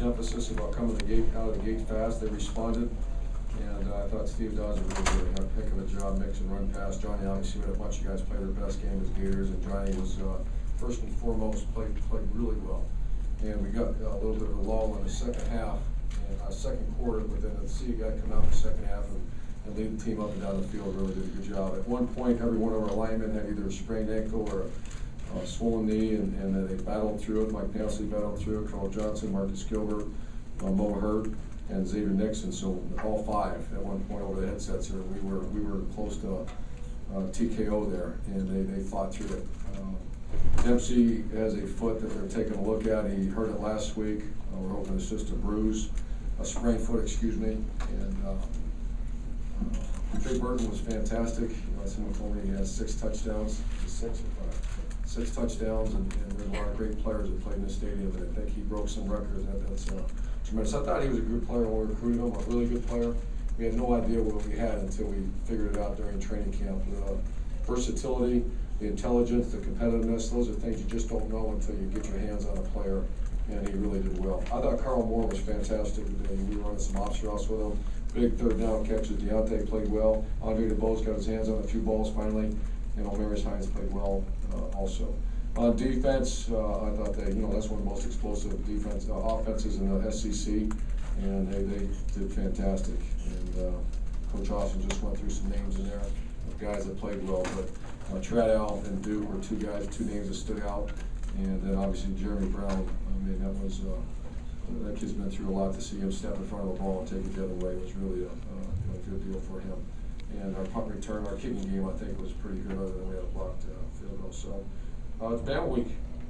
Emphasis about coming out of the gate fast. They responded, and I thought Steve Dawes really did a heck of a job mixing run pass. Johnny, obviously, we had a bunch of guys play their best game as Gators, and Johnny was first and foremost played really well. And we got a little bit of a lull in the second half and second quarter, but then to see a guy come out in the second half and lead the team up and down the field really did a good job. At one point, every one of our linemen had either a sprained ankle or a swollen knee, and they battled through it. Mike Pansley battled through it, Carl Johnson, Marcus Gilbert, Mo Hurd, and Xavier Nixon. So all five at one point over the headsets here, we were close to TKO there, and they fought through it. Dempsey has a foot that they're taking a look at. He hurt it last week. We're hoping it's just a sprained foot, excuse me. And Trey Burton was fantastic. Someone told me he has 6 touchdowns. 6 touchdowns, and there's a lot of great players that played in the stadium, and I think he broke some records. That's tremendous. I thought he was a good player when we recruited him, a really good player. We had no idea what we had until we figured it out during training camp. The versatility, the intelligence, the competitiveness, those are things you just don't know until you get your hands on a player, and he really did well. I thought Carl Moore was fantastic today. We were running some option routes with him. Big third down catches. Deontay played well. Andre DeBose got his hands on a few balls finally. Maris Hines played well also. On defense, I thought that's one of the most explosive offenses in the SEC, and they did fantastic. And Coach Austin just went through some names in there of guys that played well, but Treadell and Duke were two names that stood out, and then obviously Jeremy Brown. I mean, that kid's been through a lot. To see him step in front of the ball and take it the other way was really a good deal for him. And our punt return, our kicking game, I think, was pretty good, other than we had a blocked field goal. So it's bad week.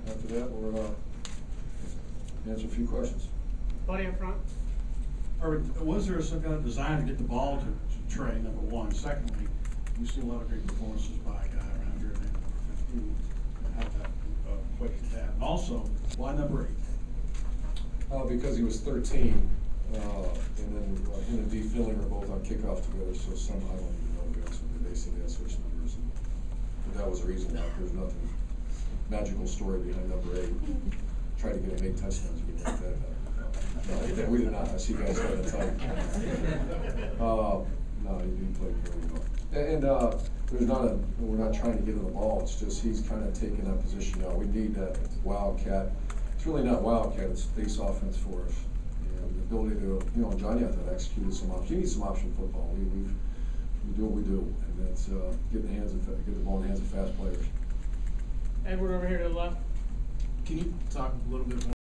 After that, we're going to answer a few questions. Buddy up front. Urban, was there some kind of design to get the ball to Trey, number one? Secondly, you see a lot of great performances by a guy around here named number 15. How that equates to that? And also, why number 8? Because he was 13. And then him and D. Filling are both on kickoff together, so somehow I don't even know the answer. They say they had switch numbers. But that was the reason. There's nothing magical story behind number 8. Try to get him 8 touchdowns. We didn't that. No, we did not. I see guys all the time. No, he played very well. And we're not trying to get him the ball. It's just he's kind of taking that position now. We need that wildcat. It's really not wildcat. It's base offense for us. The ability to, Johnny, I thought, executed some options. You need some option football. We do what we do, and that's get the ball in the hands of fast players. Edward over here to the left. Can you talk a little bit more